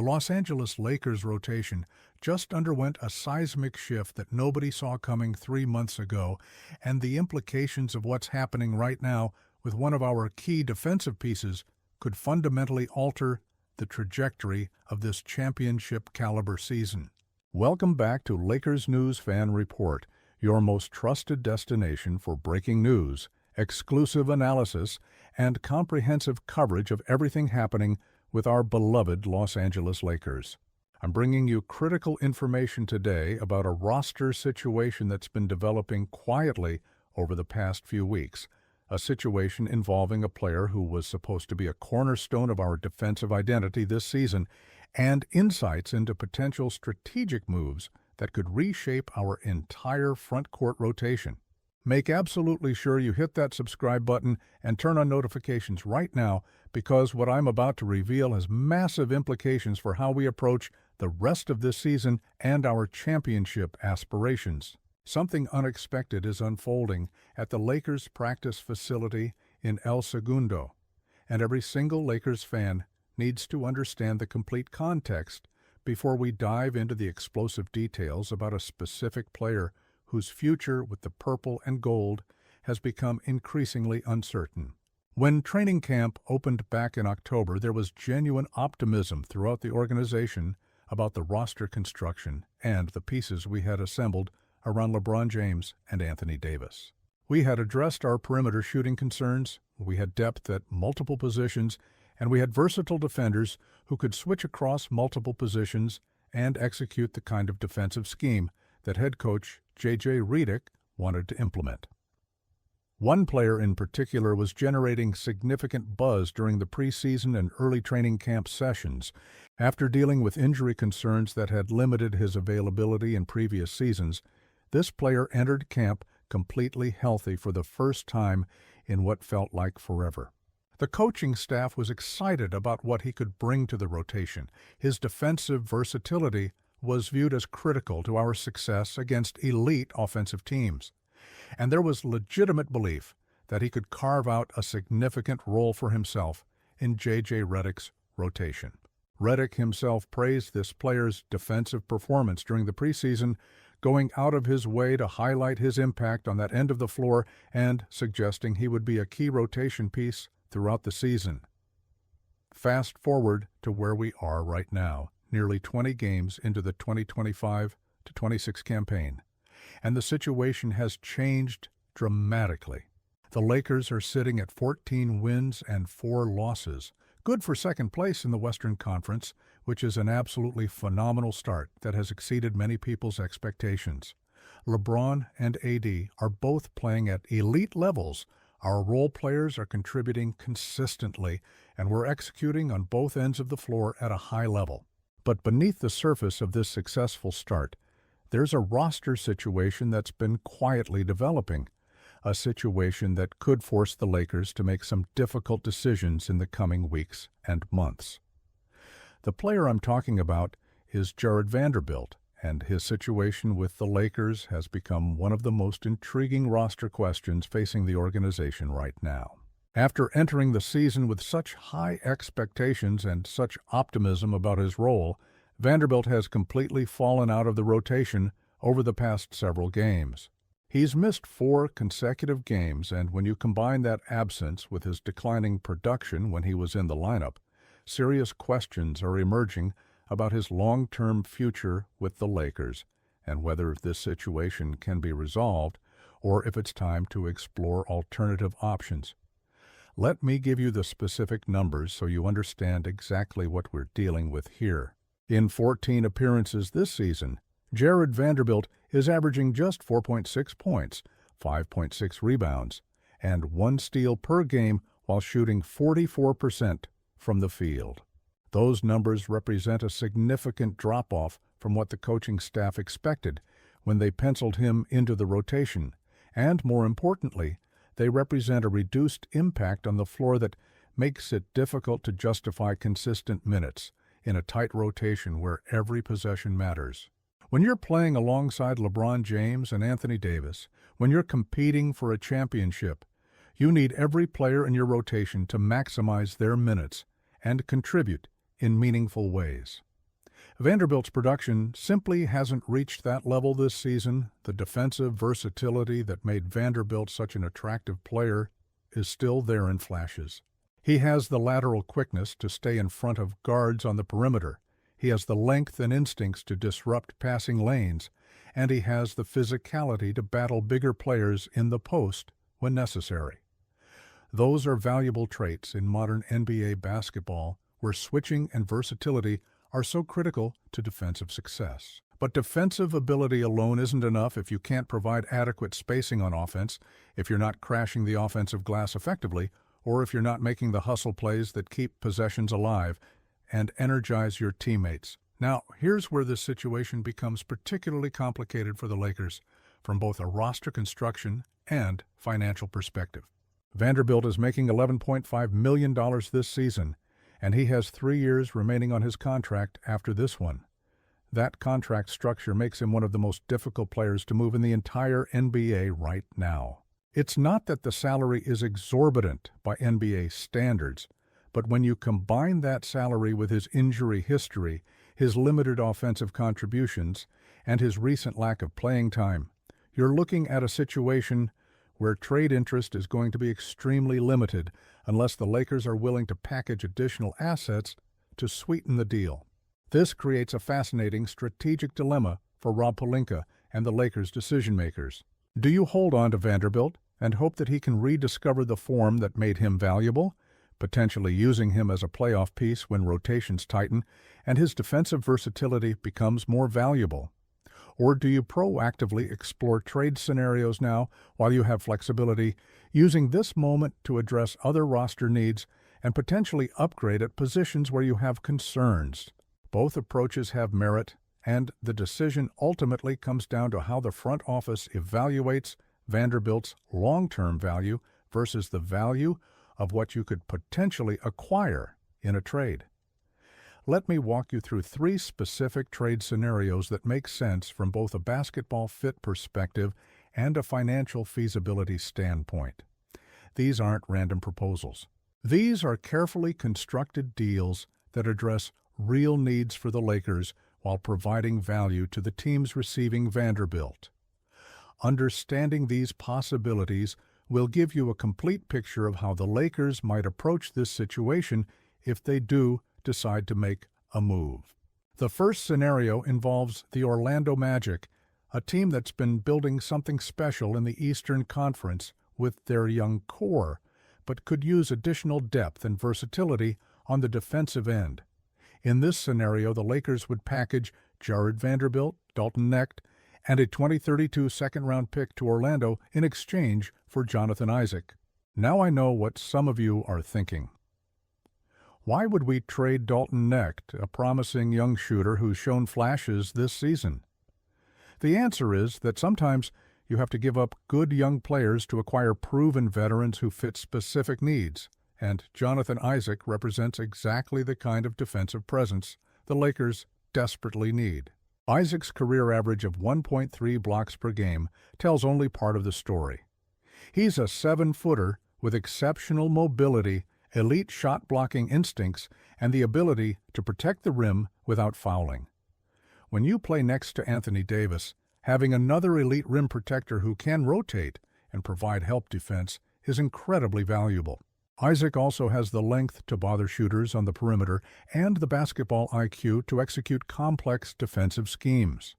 Los Angeles Lakers rotation just underwent a seismic shift that nobody saw coming 3 months ago, and the implications of what's happening right now with one of our key defensive pieces could fundamentally alter the trajectory of this championship-caliber season. Welcome back to Lakers News Fan Report, your most trusted destination for breaking news, exclusive analysis, and comprehensive coverage of everything happening with our beloved Los Angeles Lakers. I'm bringing you critical information today about a roster situation that's been developing quietly over the past few weeks, a situation involving a player who was supposed to be a cornerstone of our defensive identity this season, and insights into potential strategic moves that could reshape our entire front court rotation. Make absolutely sure you hit that subscribe button and turn on notifications right now, because what I'm about to reveal has massive implications for how we approach the rest of this season and our championship aspirations. Something unexpected is unfolding at the Lakers practice facility in El Segundo, and every single Lakers fan needs to understand the complete context before we dive into the explosive details about a specific player whose future with the purple and gold has become increasingly uncertain. When training camp opened back in October, there was genuine optimism throughout the organization about the roster construction and the pieces we had assembled around LeBron James and Anthony Davis. We had addressed our perimeter shooting concerns, we had depth at multiple positions, and we had versatile defenders who could switch across multiple positions and execute the kind of defensive scheme that head coach J.J. Redick wanted to implement. One player in particular was generating significant buzz during the preseason and early training camp sessions. After dealing with injury concerns that had limited his availability in previous seasons, this player entered camp completely healthy for the first time in what felt like forever. The coaching staff was excited about what he could bring to the rotation. His defensive versatility was viewed as critical to our success against elite offensive teams, and there was legitimate belief that he could carve out a significant role for himself in J.J. Redick's rotation. Redick himself praised this player's defensive performance during the preseason, going out of his way to highlight his impact on that end of the floor and suggesting he would be a key rotation piece throughout the season. Fast forward to where we are right now, nearly 20 games into the 2025-26 campaign, and the situation has changed dramatically. The Lakers are sitting at 14 wins and 4 losses, good for second place in the Western Conference, which is an absolutely phenomenal start that has exceeded many people's expectations. LeBron and AD are both playing at elite levels. Our role players are contributing consistently, and we're executing on both ends of the floor at a high level. But beneath the surface of this successful start, there's a roster situation that's been quietly developing, a situation that could force the Lakers to make some difficult decisions in the coming weeks and months. The player I'm talking about is Jared Vanderbilt, and his situation with the Lakers has become one of the most intriguing roster questions facing the organization right now. After entering the season with such high expectations and such optimism about his role, Vanderbilt has completely fallen out of the rotation over the past several games. He's missed 4 consecutive games, and when you combine that absence with his declining production when he was in the lineup, serious questions are emerging about his long-term future with the Lakers and whether this situation can be resolved or if it's time to explore alternative options. Let me give you the specific numbers so you understand exactly what we're dealing with here. In 14 appearances this season, Jared Vanderbilt is averaging just 4.6 points, 5.6 rebounds, and 1 steal per game while shooting 44% from the field. Those numbers represent a significant drop-off from what the coaching staff expected when they penciled him into the rotation, and more importantly, they represent a reduced impact on the floor that makes it difficult to justify consistent minutes in a tight rotation where every possession matters. When you're playing alongside LeBron James and Anthony Davis, when you're competing for a championship, you need every player in your rotation to maximize their minutes and contribute in meaningful ways. Vanderbilt's production simply hasn't reached that level this season. The defensive versatility that made Vanderbilt such an attractive player is still there in flashes. He has the lateral quickness to stay in front of guards on the perimeter. He has the length and instincts to disrupt passing lanes, and he has the physicality to battle bigger players in the post when necessary. Those are valuable traits in modern NBA basketball, where switching and versatility are so critical to defensive success. But defensive ability alone isn't enough if you can't provide adequate spacing on offense, if you're not crashing the offensive glass effectively, or if you're not making the hustle plays that keep possessions alive and energize your teammates. Now, here's where this situation becomes particularly complicated for the Lakers from both a roster construction and financial perspective. Vanderbilt is making $11.5 million this season, and he has 3 years remaining on his contract after this one. That contract structure makes him one of the most difficult players to move in the entire NBA right now. It's not that the salary is exorbitant by NBA standards, but when you combine that salary with his injury history, his limited offensive contributions, and his recent lack of playing time, you're looking at a situation where trade interest is going to be extremely limited unless the Lakers are willing to package additional assets to sweeten the deal. This creates a fascinating strategic dilemma for Rob Pelinka and the Lakers' decision-makers. Do you hold on to Vanderbilt and hope that he can rediscover the form that made him valuable, potentially using him as a playoff piece when rotations tighten and his defensive versatility becomes more valuable? Or do you proactively explore trade scenarios now while you have flexibility, using this moment to address other roster needs and potentially upgrade at positions where you have concerns? Both approaches have merit, and the decision ultimately comes down to how the front office evaluates Vanderbilt's long-term value versus the value of what you could potentially acquire in a trade. Let me walk you through 3 specific trade scenarios that make sense from both a basketball fit perspective and a financial feasibility standpoint. These aren't random proposals. These are carefully constructed deals that address real needs for the Lakers while providing value to the teams receiving Vanderbilt. Understanding these possibilities will give you a complete picture of how the Lakers might approach this situation if they do decide to make a move. The first scenario involves the Orlando Magic, a team that's been building something special in the Eastern Conference with their young core, but could use additional depth and versatility on the defensive end. In this scenario, the Lakers would package Jared Vanderbilt, Dalton Knecht, and a 2032 second-round pick to Orlando in exchange for Jonathan Isaac. Now I know what some of you are thinking. Why would we trade Dalton Knecht, a promising young shooter who's shown flashes this season? The answer is that sometimes you have to give up good young players to acquire proven veterans who fit specific needs, and Jonathan Isaac represents exactly the kind of defensive presence the Lakers desperately need. Isaac's career average of 1.3 blocks per game tells only part of the story. He's a 7-footer with exceptional mobility, elite shot-blocking instincts, and the ability to protect the rim without fouling. When you play next to Anthony Davis, having another elite rim protector who can rotate and provide help defense is incredibly valuable. Isaac also has the length to bother shooters on the perimeter and the basketball IQ to execute complex defensive schemes.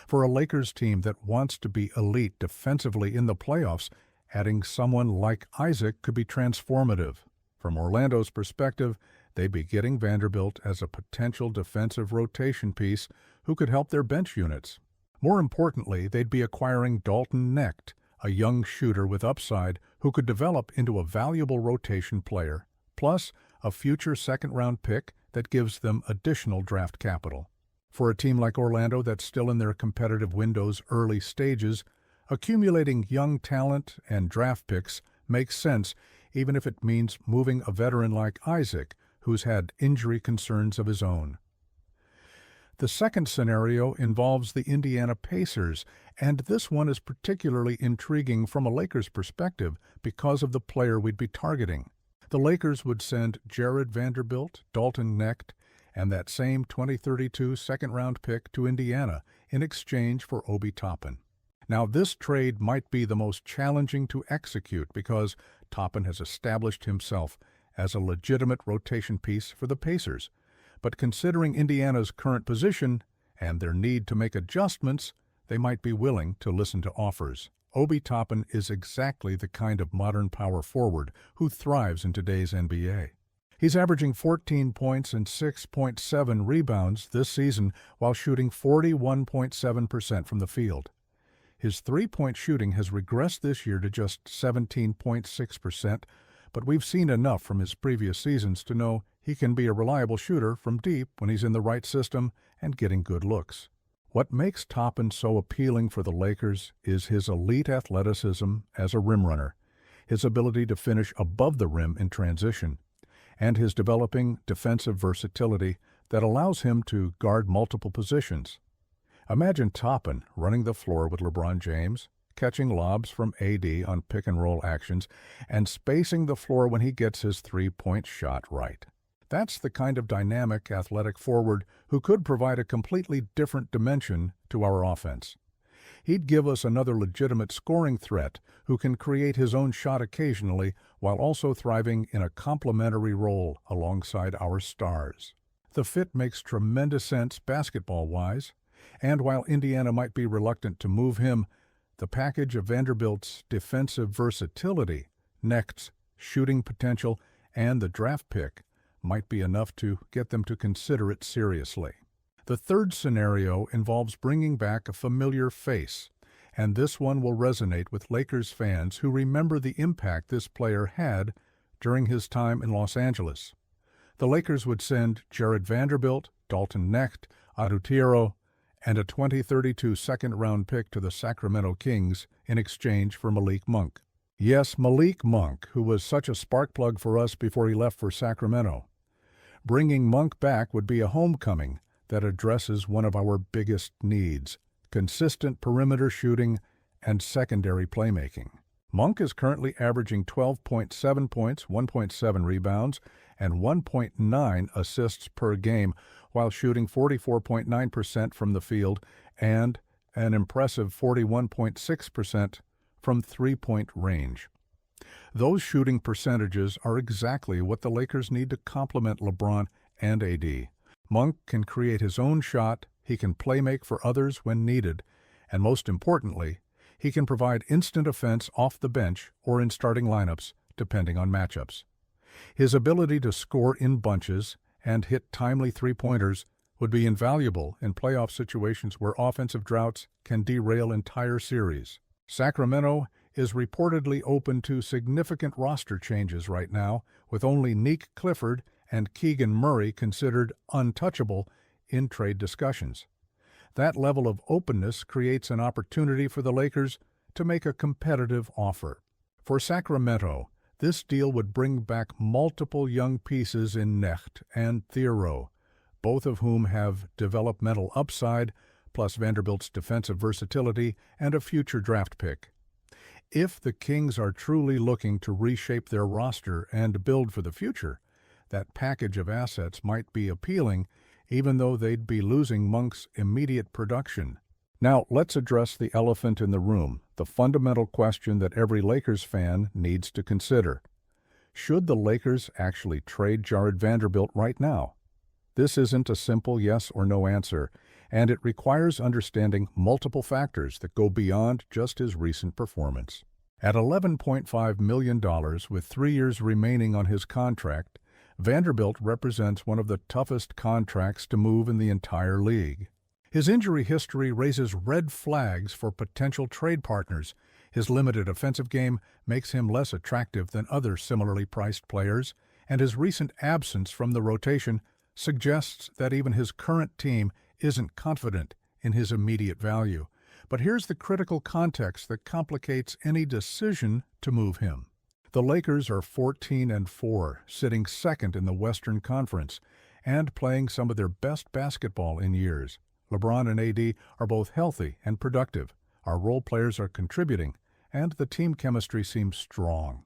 For a Lakers team that wants to be elite defensively in the playoffs, adding someone like Isaac could be transformative. From Orlando's perspective, they'd be getting Vanderbilt as a potential defensive rotation piece who could help their bench units. More importantly, they'd be acquiring Dalton Knecht, a young shooter with upside who could develop into a valuable rotation player, plus a future second-round pick that gives them additional draft capital. For a team like Orlando that's still in their competitive window's early stages, accumulating young talent and draft picks makes sense, even if it means moving a veteran like Isaac, who's had injury concerns of his own. The second scenario involves the Indiana Pacers, and this one is particularly intriguing from a Lakers perspective because of the player we'd be targeting. The Lakers would send Jared Vanderbilt, Dalton Knecht, and that same 2032 second-round pick to Indiana in exchange for Obi Toppin. Now, this trade might be the most challenging to execute because Toppin has established himself as a legitimate rotation piece for the Pacers. But considering Indiana's current position and their need to make adjustments, they might be willing to listen to offers. Obi Toppin is exactly the kind of modern power forward who thrives in today's NBA. He's averaging 14 points and 6.7 rebounds this season while shooting 41.7% from the field. His three-point shooting has regressed this year to just 17.6%, but we've seen enough from his previous seasons to know he can be a reliable shooter from deep when he's in the right system and getting good looks. What makes Toppin so appealing for the Lakers is his elite athleticism as a rim runner, his ability to finish above the rim in transition, and his developing defensive versatility that allows him to guard multiple positions. Imagine Toppin running the floor with LeBron James, catching lobs from AD on pick-and-roll actions, and spacing the floor when he gets his three-point shot right. That's the kind of dynamic, athletic forward who could provide a completely different dimension to our offense. He'd give us another legitimate scoring threat who can create his own shot occasionally while also thriving in a complementary role alongside our stars. The fit makes tremendous sense basketball-wise, and while Indiana might be reluctant to move him, the package of Vanderbilt's defensive versatility, Necht's shooting potential, and the draft pick might be enough to get them to consider it seriously. The third scenario involves bringing back a familiar face, and this one will resonate with Lakers fans who remember the impact this player had during his time in Los Angeles. The Lakers would send Jared Vanderbilt, Dalton Knecht, Adutiro, and a 2032 second-round pick to the Sacramento Kings in exchange for Malik Monk. Yes, Malik Monk, who was such a spark plug for us before he left for Sacramento. Bringing Monk back would be a homecoming that addresses one of our biggest needs: consistent perimeter shooting and secondary playmaking. Monk is currently averaging 12.7 points, 1.7 rebounds, and 1.9 assists per game, while shooting 44.9% from the field and an impressive 41.6% from three-point range. Those shooting percentages are exactly what the Lakers need to complement LeBron and AD. Monk can create his own shot, he can playmake for others when needed, and most importantly, he can provide instant offense off the bench or in starting lineups, depending on matchups. His ability to score in bunches and hit timely three-pointers would be invaluable in playoff situations where offensive droughts can derail entire series. Sacramento is reportedly open to significant roster changes right now, with only Nick Clifford and Keegan Murray considered untouchable in trade discussions. That level of openness creates an opportunity for the Lakers to make a competitive offer. For Sacramento, this deal would bring back multiple young pieces in Knecht and Thiero, both of whom have developmental upside, plus Vanderbilt's defensive versatility and a future draft pick. If the Kings are truly looking to reshape their roster and build for the future, that package of assets might be appealing, even though they'd be losing Monk's immediate production. Now, let's address the elephant in the room, the fundamental question that every Lakers fan needs to consider. Should the Lakers actually trade Jared Vanderbilt right now? This isn't a simple yes or no answer, and it requires understanding multiple factors that go beyond just his recent performance. At $11.5 million with 3 years remaining on his contract, Vanderbilt represents one of the toughest contracts to move in the entire league. His injury history raises red flags for potential trade partners. His limited offensive game makes him less attractive than other similarly priced players, and his recent absence from the rotation suggests that even his current team isn't confident in his immediate value. But here's the critical context that complicates any decision to move him. The Lakers are 14-4, sitting second in the Western Conference, and playing some of their best basketball in years. LeBron and AD are both healthy and productive. Our role players are contributing, and the team chemistry seems strong.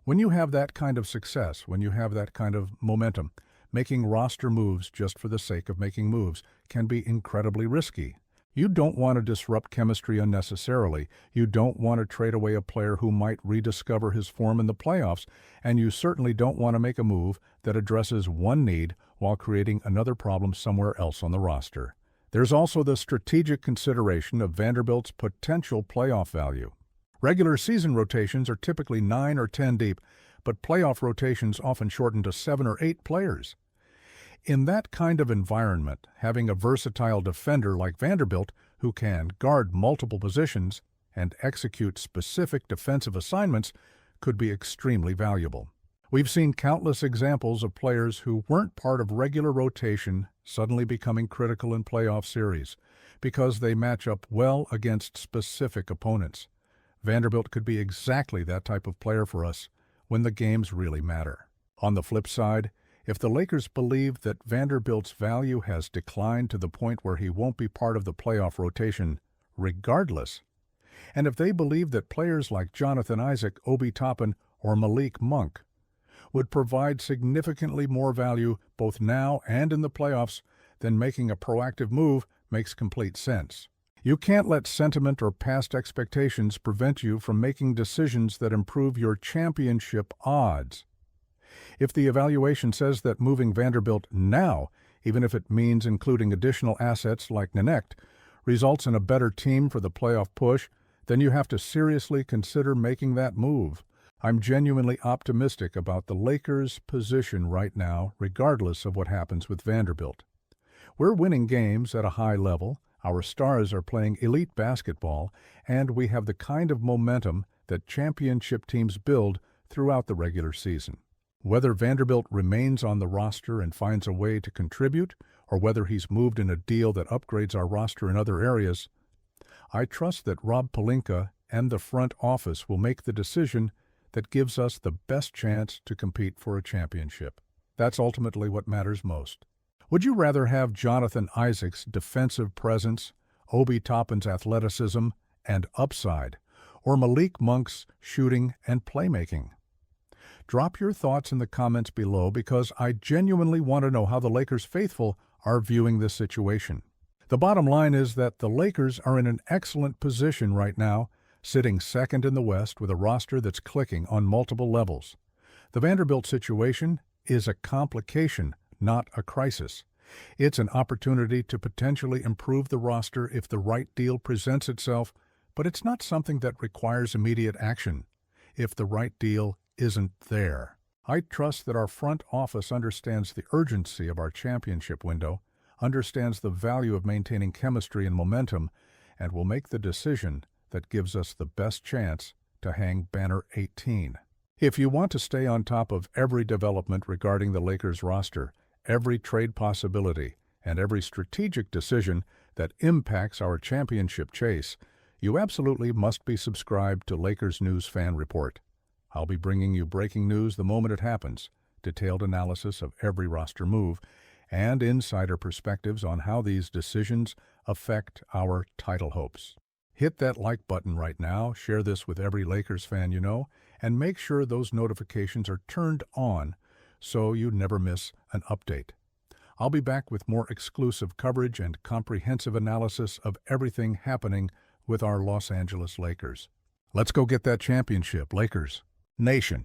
When you have that kind of success, when you have that kind of momentum, Making roster moves just for the sake of making moves can be incredibly risky. You don't want to disrupt chemistry unnecessarily, you don't want to trade away a player who might rediscover his form in the playoffs, and you certainly don't want to make a move that addresses one need while creating another problem somewhere else on the roster. There's also the strategic consideration of Vanderbilt's potential playoff value. Regular season rotations are typically 9 or 10 deep, but playoff rotations often shorten to 7 or 8 players. In that kind of environment, having a versatile defender like Vanderbilt who can guard multiple positions and execute specific defensive assignments could be extremely valuable. We've seen countless examples of players who weren't part of regular rotation suddenly becoming critical in playoff series because they match up well against specific opponents. Vanderbilt could be exactly that type of player for us when the games really matter. On the flip side, if the Lakers believe that Vanderbilt's value has declined to the point where he won't be part of the playoff rotation regardless, and if they believe that players like Jonathan Isaac, Obi Toppin, or Malik Monk would provide significantly more value both now and in the playoffs, then making a proactive move makes complete sense. You can't let sentiment or past expectations prevent you from making decisions that improve your championship odds. If the evaluation says that moving Vanderbilt now, even if it means including additional assets like Nanect, results in a better team for the playoff push, then you have to seriously consider making that move. I'm genuinely optimistic about the Lakers' position right now, regardless of what happens with Vanderbilt. We're winning games at a high level, our stars are playing elite basketball, and we have the kind of momentum that championship teams build throughout the regular season. Whether Vanderbilt remains on the roster and finds a way to contribute, or whether he's moved in a deal that upgrades our roster in other areas, I trust that Rob Pelinka and the front office will make the decision that gives us the best chance to compete for a championship. That's ultimately what matters most. Would you rather have Jonathan Isaac's defensive presence, Obi Toppin's athleticism and upside, or Malik Monk's shooting and playmaking? Drop your thoughts in the comments below because I genuinely want to know how the Lakers faithful are viewing this situation. The bottom line is that the Lakers are in an excellent position right now, sitting second in the West with a roster that's clicking on multiple levels. The Vanderbilt situation is a complication, not a crisis. It's an opportunity to potentially improve the roster if the right deal presents itself, but it's not something that requires immediate action if the right deal isn't there. I trust that our front office understands the urgency of our championship window, understands the value of maintaining chemistry and momentum, and will make the decision that gives us the best chance to hang banner 18. If you want to stay on top of every development regarding the Lakers roster, every trade possibility, and every strategic decision that impacts our championship chase, you absolutely must be subscribed to Lakers News Fan Report. I'll be bringing you breaking news the moment it happens, detailed analysis of every roster move, and insider perspectives on how these decisions affect our title hopes. Hit that like button right now, share this with every Lakers fan you know, and make sure those notifications are turned on so you never miss an update. I'll be back with more exclusive coverage and comprehensive analysis of everything happening with our Los Angeles Lakers. Let's go get that championship, Lakers Nation.